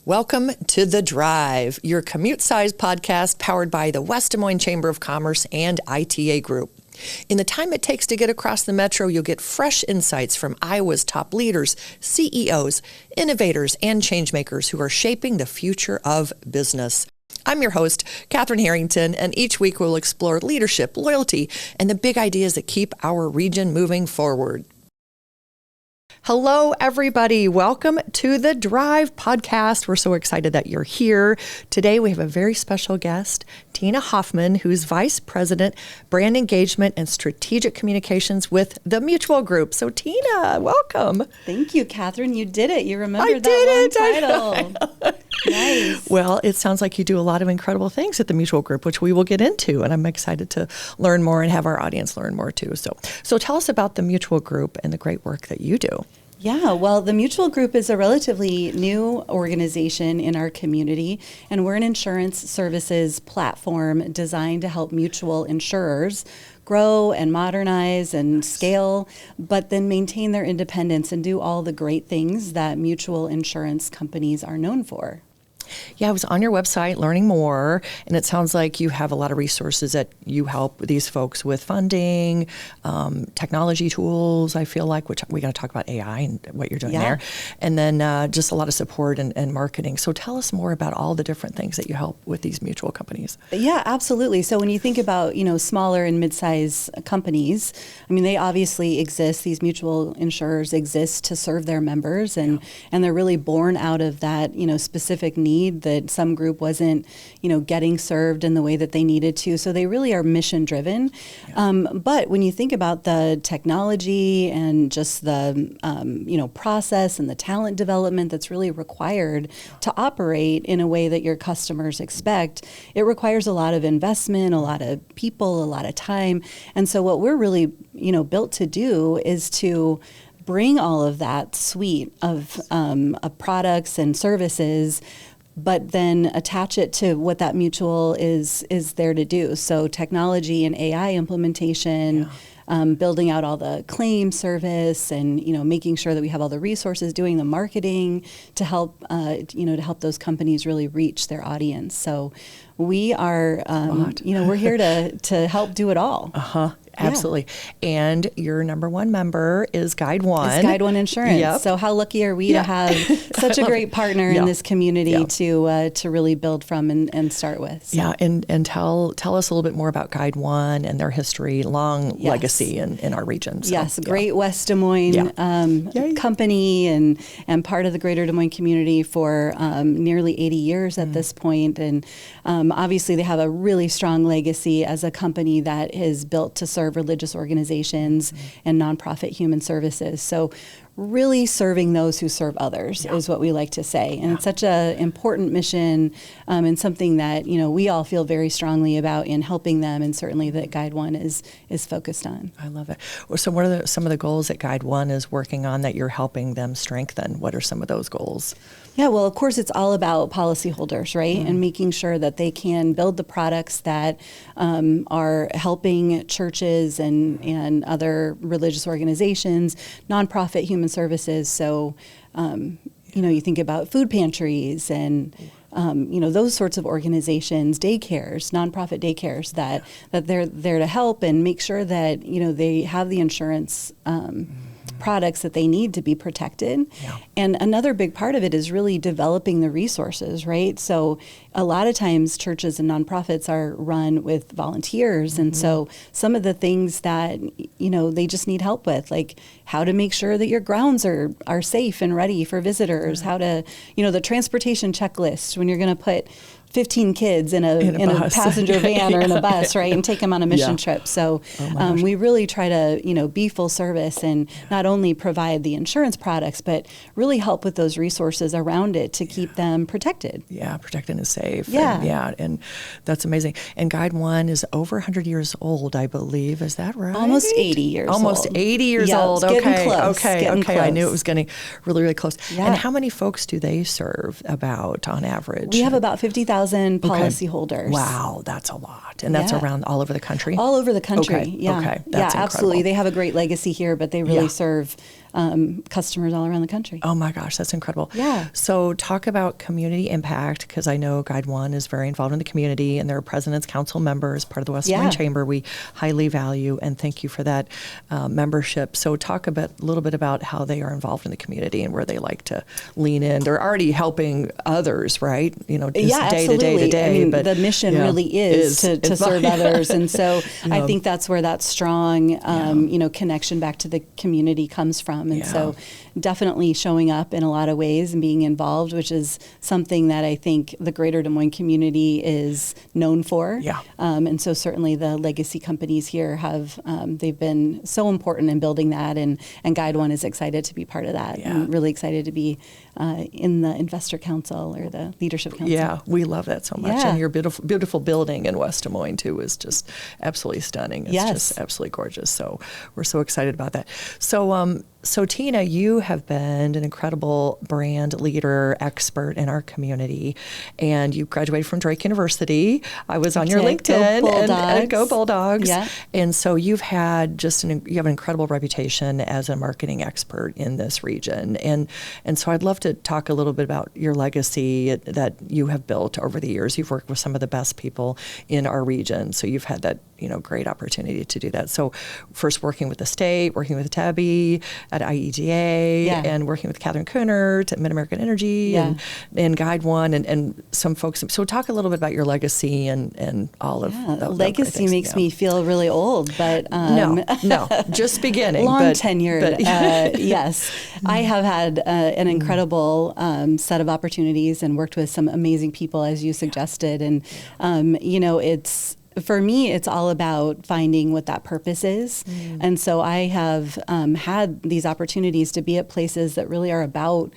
Welcome to The Drive, your commute-sized podcast powered by the West Des Moines Chamber of Commerce and ITA Group. In the time it takes to get across the metro, you'll get fresh insights from Iowa's top leaders, CEOs, innovators, and changemakers who are shaping the future of business. I'm your host, Catherine Harrington, and each week we'll explore leadership, loyalty, and the big ideas that keep our region moving forward. Hello, everybody. Welcome to the Drive podcast. We're so excited that you're here. Today, we have a very special guest, Tina Hoffman, who's Vice President, Brand Engagement and Strategic Communications with the Mutual Group. So, Tina, welcome. Thank you, Catherine. You did it. You remembered that long title. Nice. Well, it sounds like you do a lot of incredible things at the Mutual Group, which we will get into, and I'm excited to learn more and have our audience learn more too. So tell us about the Mutual Group and the great work that you do. Yeah, well, the Mutual Group is a relatively new organization in our community, and we're an insurance services platform designed to help mutual insurers grow and modernize and scale, but then maintain their independence and do all the great things that mutual insurance companies are known for. Yeah, I was on your website learning more, and it sounds like you have a lot of resources that you help these folks with funding, technology tools, I feel like, which we're going to talk about AI and what you're doing there, and then just a lot of support and marketing. So tell us more about all the different things that you help with these mutual companies. Yeah, absolutely. So when you think about, smaller and mid-size companies, I mean, they obviously exist. These mutual insurers exist to serve their members, and they're really born out of that, specific need that some group wasn't, getting served in the way that they needed to. So they really are mission driven. Yeah. But when you think about the technology and just the, process and the talent development that's really required to operate in a way that your customers expect, it requires a lot of investment, a lot of people, a lot of time. And so what we're really, built to do is to bring all of that suite of products and services, but then attach it to what that mutual is there to do. So technology and AI implementation, building out all the claim service, and making sure that we have all the resources, doing the marketing to help to help those companies really reach their audience. So we are we're here to help do it all. Absolutely. Yeah. And your number one member is Guide One. It's Guide One Insurance. Yep. So how lucky are we to have such a great partner in this community to really build from and start with. So. Yeah, and tell us a little bit more about Guide One and their history, long legacy in our region. So, yes, great West Des Moines company and part of the greater Des Moines community for nearly 80 years at this point. And obviously they have a really strong legacy as a company that is built to serve religious organizations and nonprofit human services. So really serving those who serve others is what we like to say. And it's such an important mission and something that, we all feel very strongly about in helping them, and certainly that Guide One is focused on. I love it. Well, so what are some of the goals that Guide One is working on that you're helping them strengthen? What are some of those goals? Yeah, well, of course, it's all about policyholders, right? And making sure that they can build the products that are helping churches and other religious organizations, nonprofit human services. So, you think about food pantries and those sorts of organizations, daycares, nonprofit daycares that they're there to help and make sure that, they have the insurance products that they need to be protected. Yeah. And another big part of it is really developing the resources, right? So a lot of times churches and nonprofits are run with volunteers. And so some of the things that, they just need help with, like how to make sure that your grounds are safe and ready for visitors, how to, the transportation checklist when you're going to put 15 kids in a passenger van or in a bus, right, and take them on a mission trip. So we really try to, be full service and not only provide the insurance products, but really help with those resources around it to keep them protected. Yeah, protected and safe. Yeah. And that's amazing. And Guide One is over 100 years old, I believe. Is that right? Almost 80 years Almost old. 80 years old. Okay. Getting close. I knew it was getting really, really close. Yeah. And how many folks do they serve about on average? We have about 50,000 policyholders. Wow, that's a lot. And that's around all over the country? All over the country, Okay, that's absolutely. incredible. They have a great legacy here, but they really serve customers all around the country. Oh my gosh, that's incredible. Yeah. So talk about community impact, because I know Guide One is very involved in the community, and they're President's Council members, part of the West Des Moines Chamber. We highly value and thank you for that membership. So talk a little bit about how they are involved in the community and where they like to lean in. They're already helping others, right? Just day to day to day. I mean, but the mission really is to serve others. And so I think that's where that strong, connection back to the community comes from. And so definitely showing up in a lot of ways and being involved, which is something that I think the greater Des Moines community is known for. Yeah. And so certainly the legacy companies here have, they've been so important in building that, and Guide One is excited to be part of that, and really excited to be in the investor council or the leadership council. Yeah, we love that so much. Yeah. And your beautiful building in West Des Moines too is just absolutely stunning. It's just absolutely gorgeous. So we're so excited about that. So Tina, you have been an incredible brand leader, expert in our community, and you graduated from Drake University. I was on your LinkedIn. Go Bulldogs. Yeah. And so you've had you have an incredible reputation as a marketing expert in this region. And so I'd love to talk a little bit about your legacy that you have built over the years. You've worked with some of the best people in our region, so you've had that great opportunity to do that. So first working with the state, working with Debbie at IETA, and working with Catherine Koonert at Mid-American Energy and Guide One and some folks. So talk a little bit about your legacy and all of that. Legacy makes me feel really old, but no, just beginning. Long tenured. Yes. I have had an incredible set of opportunities and worked with some amazing people, as you suggested. And, for me, it's all about finding what that purpose is. And so I have had these opportunities to be at places that really are about,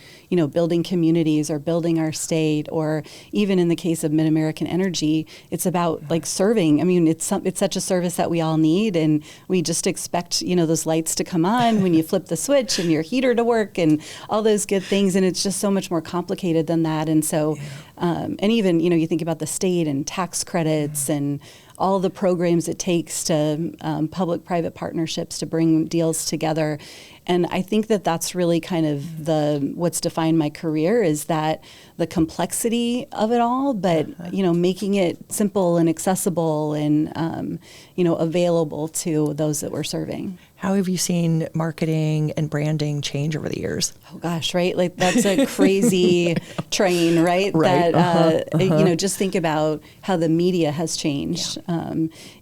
building communities or building our state, or even in the case of Mid-American Energy, it's about serving. I mean, it's such a service that we all need, and we just expect, those lights to come on when you flip the switch and your heater to work and all those good things. And it's just so much more complicated than that. And so, and even, you think about the state and tax credits and all the programs it takes to public-private partnerships to bring deals together. And I think that that's really kind of what's defined my career, is that the complexity of it all, but, making it simple and accessible and, available to those that we're serving. How have you seen marketing and branding change over the years? Oh gosh, right? That's a crazy train, right? Right. That, just think about how the media has changed,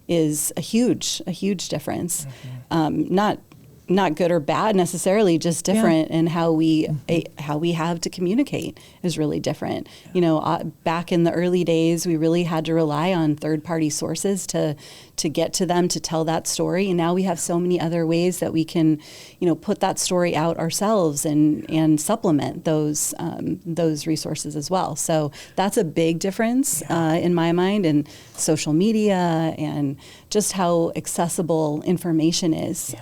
is a huge difference. Not good or bad necessarily, just different, and how we have to communicate is really different. Back in the early days, we really had to rely on third-party sources to get to them to tell that story, and now we have so many other ways that we can, put that story out ourselves and supplement those resources as well. So that's a big difference in my mind, and social media and just how accessible information is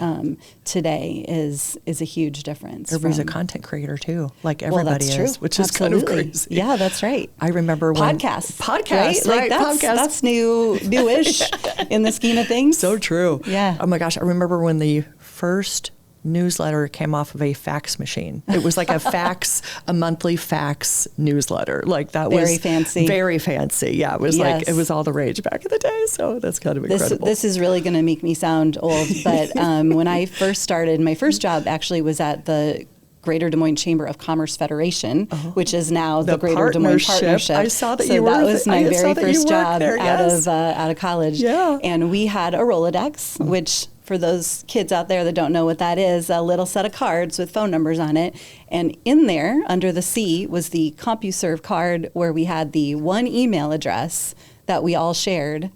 today is a huge difference. Everybody's a content creator too, like everybody is, which is kind of crazy. Yeah, that's right. I remember when podcasts, right? That's newish in the scheme of things. So true. Yeah. Oh my gosh, I remember when the first newsletter came off of a fax machine. It was like a monthly fax newsletter. Like that was very fancy. Yeah, it was it was all the rage back in the day. So that's kind of incredible. This is really going to make me sound old, but when I first started, my first job actually was at the Greater Des Moines Chamber of Commerce Federation, which is now the Greater Des Moines Partnership. I saw that you were. That was my very first job there, out of college. Yeah. And we had a Rolodex, which, for those kids out there that don't know what that is, a little set of cards with phone numbers on it. And in there, under the C, was the CompuServe card, where we had the one email address that we all shared.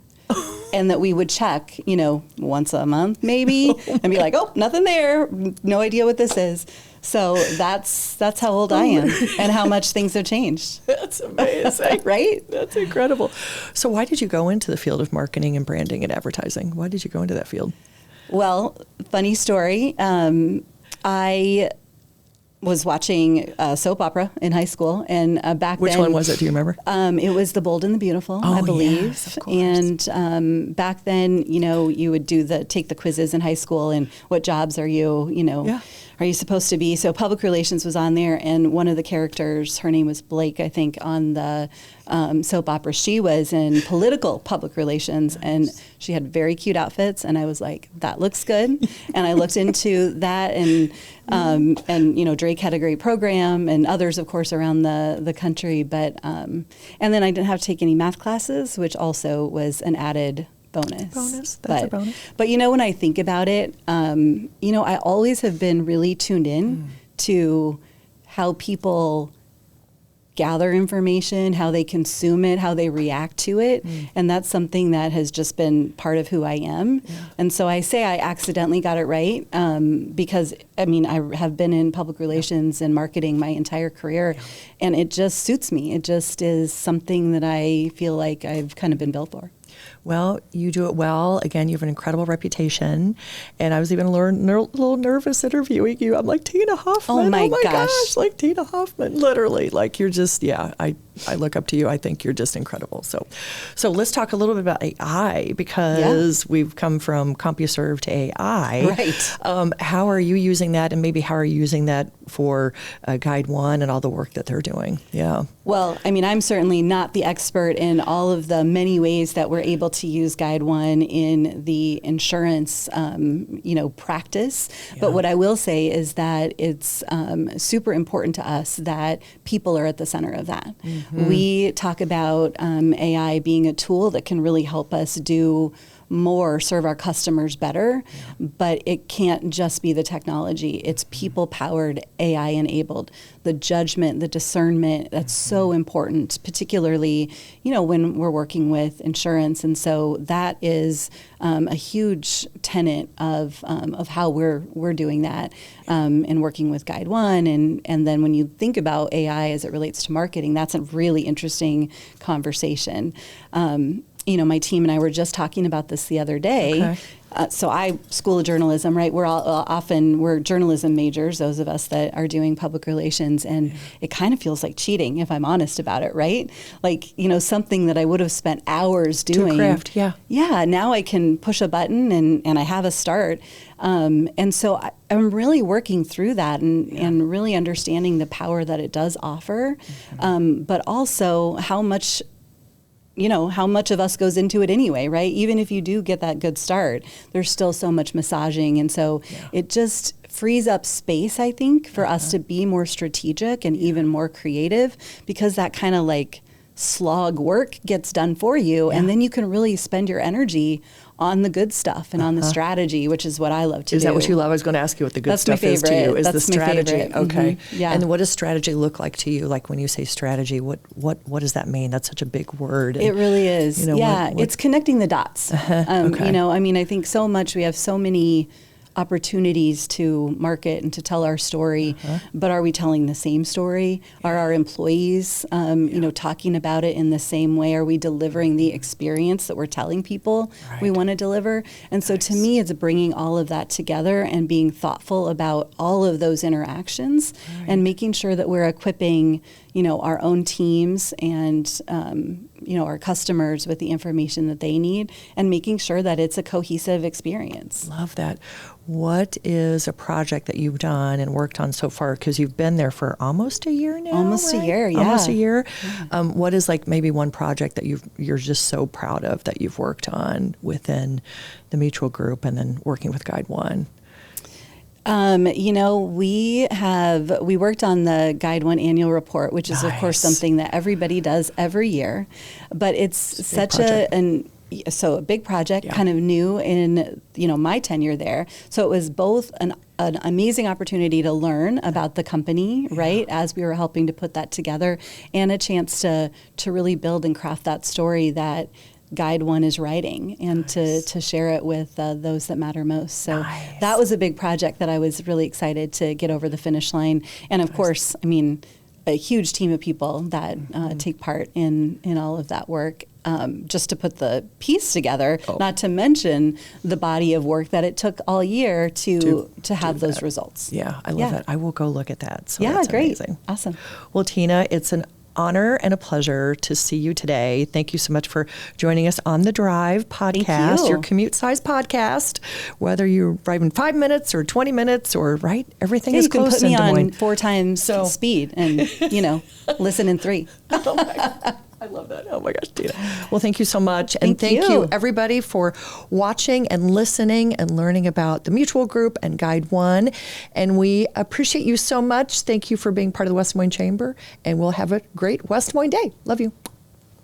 And that we would check, once a month maybe, and be like, oh, nothing there. No idea what this is. So that's how old I am and how much things have changed. That's amazing. Right? That's incredible. So why did you go into the field of marketing and branding and advertising? Why did you go into that field? Well, funny story. I was watching a soap opera in high school, and back Which then... one was it? Do you remember? It was The Bold and the Beautiful, I believe. Yes, of course. And back then, you would take the quizzes in high school, and what jobs are you are you supposed to be? So public relations was on there, and one of the characters, her name was Blake, I think, on the soap opera. She was in political public relations, and she had very cute outfits, and I was like, that looks good. And I looked into that, and you know, Drake had a great program, and others, of course, around the country. But and then I didn't have to take any math classes, which also was an added bonus. That's a bonus. But you know, when I think about it, you know, I always have been really tuned in to how people gather information, how they consume it, how they react to it. And that's something that has just been part of who I am. Yeah. And so I say I accidentally got it right because, I mean, I have been in public relations and marketing my entire career, and it just suits me. It just is something that I feel like I've kind of been built for. Well, you do it well. Again, you have an incredible reputation. And I was even a little nervous interviewing you. I'm like, Tina Hoffman. Oh my gosh, like Tina Hoffman, literally. Like you're just, I look up to you. I think you're just incredible. So let's talk a little bit about AI because we've come from CompuServe to AI. Right. How are you using that, and maybe how are you using that for Guide One and all the work that they're doing? Yeah. Well, I mean, I'm certainly not the expert in all of the many ways that we're able to use Guide One in the insurance, practice. Yeah. But what I will say is that it's super important to us that people are at the center of that. Mm-hmm. We talk about AI being a tool that can really help us do more, serve our customers better, but it can't just be the technology. It's people-powered, AI-enabled. The judgment, the discernment, that's so important, particularly, when we're working with insurance. And so that is a huge tenet of how we're doing that and working with Guide One. And then when you think about AI as it relates to marketing, that's a really interesting conversation. My team and I were just talking about this the other day. Okay. So I School of Journalism, right? We're journalism majors, those of us that are doing public relations, and it kind of feels like cheating, if I'm honest about it, right? Like, something that I would have spent hours doing. To craft, yeah. Yeah, now I can push a button and I have a start. And so I'm really working through that and really understanding the power that it does offer, but also how much of us goes into it anyway, right? Even if you do get that good start, there's still so much massaging. And so it just frees up space, I think, for us to be more strategic and even more creative, because that kind of like slog work gets done for you. And then you can really spend your energy on the good stuff and on the strategy, which is what I love to do. Is that what you love? I was going to ask you what the good stuff is to you. Is the strategy. Okay. Mm-hmm. Yeah. And what does strategy look like to you? Like when you say strategy, what does that mean? That's such a big word. And, it really is. It's connecting the dots. Okay. I think so much, we have so many opportunities to market and to tell our story, but are we telling the same story? Are our employees, talking about it in the same way? Are we delivering the experience that we're telling people we want to deliver? And so to me, it's bringing all of that together and being thoughtful about all of those interactions and making sure that we're equipping, our own teams and, our customers with the information that they need, and making sure that it's a cohesive experience. Love that. What is a project that you've done and worked on so far? Because you've been there for almost a year now. Almost a year, yeah. Almost a year. Yeah. What is like maybe one project that you're just so proud of that you've worked on within the Mutual Group and then working with Guide One? We worked on the Guide One annual report, which is of course something that everybody does every year, but it's such a big project, kind of new in, my tenure there. So it was both an amazing opportunity to learn about the company, right, as we were helping to put that together, and a chance to really build and craft that story that Guide One is writing, and to share it with those that matter most. So that was a big project that I was really excited to get over the finish line. And of course, a huge team of people that take part in all of that work. Just to put the piece together, not to mention the body of work that it took all year to have those results. Yeah, I love it. I will go look at that. So yeah, that's great. Amazing. Awesome. Well, Tina, it's an honor and a pleasure to see you today. Thank you so much for joining us on the Drive podcast, your commute size podcast. Whether you're driving 5 minutes or 20 minutes or everything is close in Des Moines. You can put me on 4 times speed and, listen in 3. Oh my God. I love that. Oh my gosh, Tina. Well, thank you so much. And thank you everybody for watching and listening and learning about the Mutual Group and Guide One. And we appreciate you so much. Thank you for being part of the West Des Moines Chamber. And we'll have a great West Des Moines day. Love you.